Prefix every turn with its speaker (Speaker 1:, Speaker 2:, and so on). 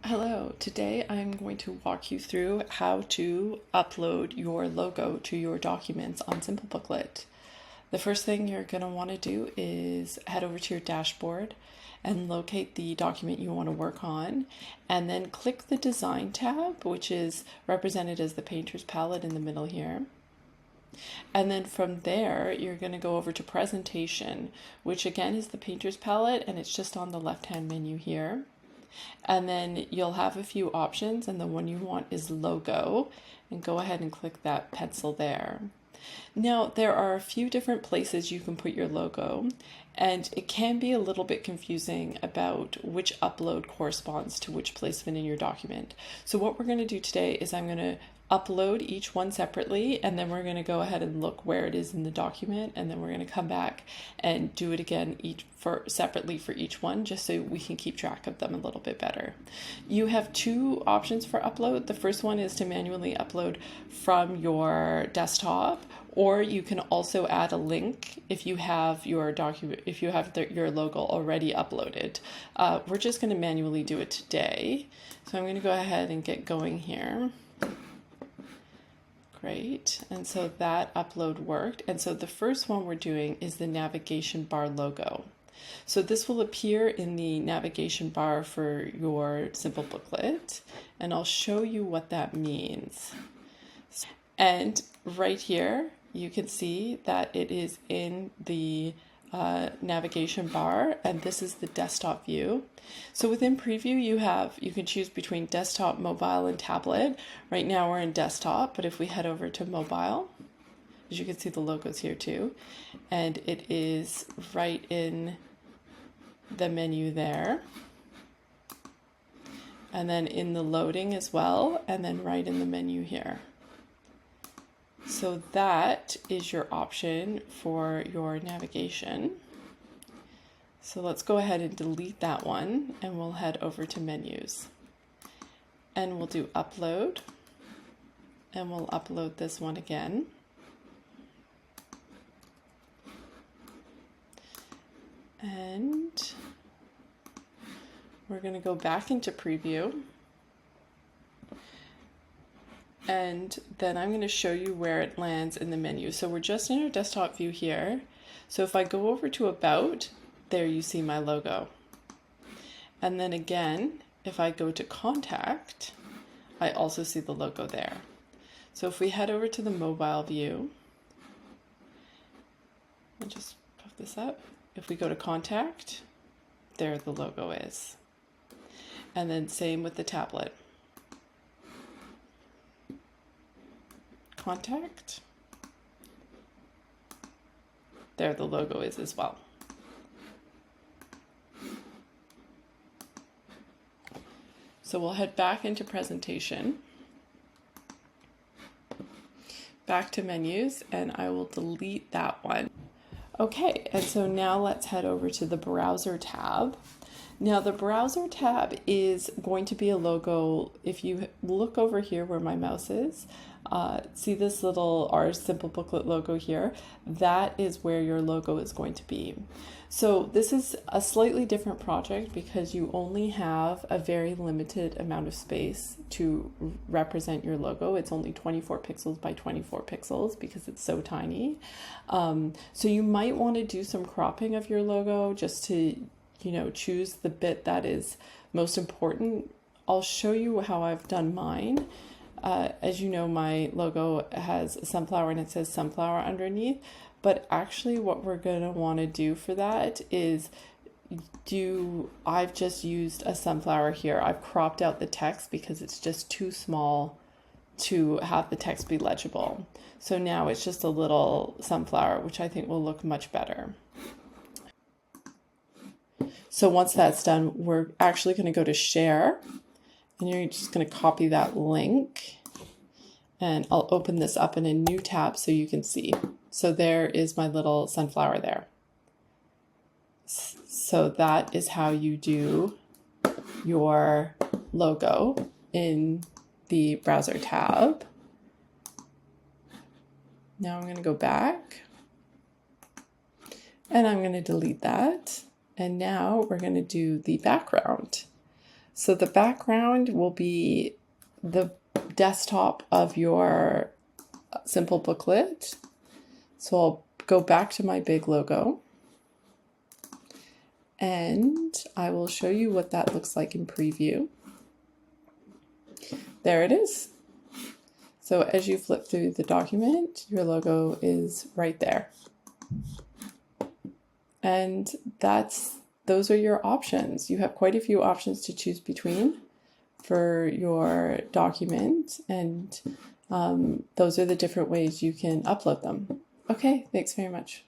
Speaker 1: Hello, today I'm going to walk you through how to upload your logo to your documents on Simplebooklet. The first thing you're going to want to do is head over to your dashboard and locate the document you want to work on, and then click the Design tab, which is represented as the painter's palette in the middle here. And then from there, you're going to go over to Presentation, which again is the painter's palette, and it's just on the left-hand menu here. And then you'll have a few options, and the one you want is Logo, and go ahead and click that pencil there. Now, there are a few different places you can put your logo, and it can be a little bit confusing about which upload corresponds to which placement in your document. So what we're going to do today is I'm going to upload each one separately, and then we're going to go ahead and look where it is in the document, and then we're going to come back and do it again separately for each one, just so we can keep track of them a little bit better. You have two options for upload. The first one is to manually upload from your desktop, or you can also add a link if you have your document, if you have your logo already uploaded. We're just going to manually do it today. So I'm going to go ahead and get going here. Great, and so that upload worked. And so the first one we're doing is the navigation bar logo. So this will appear in the navigation bar for your Simplebooklet, and I'll show you what that means. And right here, you can see that it is in the navigation bar, and this is the desktop view. So within preview, you can choose between desktop, mobile, and tablet. Right now we're in desktop, but if we head over to mobile, as you can see, the logo's here too, and it is right in the menu there, and then in the loading as well, and then right in the menu here. So that is your option for your navigation. So let's go ahead and delete that one, and we'll head over to menus. And we'll do upload, and we'll upload this one again. And we're going to go back into preview. And then I'm going to show you where it lands in the menu. So we're just in our desktop view here. So if I go over to About, there you see my logo. And then again, if I go to Contact, I also see the logo there. So if we head over to the mobile view, I'll just puff this up. If we go to Contact, there the logo is. And then same with the tablet. Contact, there the logo is as well. So we'll head back into presentation, back to menus, and I will delete that one. Okay, and so now let's head over to the browser tab. Now the browser tab is going to be a logo. If you look over here where my mouse is, see this little our Simplebooklet logo here? That is where your logo is going to be. So this is a slightly different project because you only have a very limited amount of space to represent your logo. It's only 24 pixels by 24 pixels because it's so tiny. So you might want to do some cropping of your logo just to choose the bit that is most important. I'll show you how I've done mine. As you know, my logo has a sunflower and it says sunflower underneath, but actually what we're going to want to do for that is I've just used a sunflower here. I've cropped out the text because it's just too small to have the text be legible. So now it's just a little sunflower, which I think will look much better. So once that's done, we're actually going to go to share, and you're just going to copy that link, and I'll open this up in a new tab so you can see. So there is my little sunflower there. So that is how you do your logo in the browser tab. Now I'm going to go back, and I'm going to delete that. And now we're going to do the background. So the background will be the desktop of your Simple booklet. So I'll go back to my big logo and I will show you what that looks like in preview. There it is. So as you flip through the document, your logo is right there. And those are your options. You have quite a few options to choose between for your document, and those are the different ways you can upload them. Okay, thanks very much.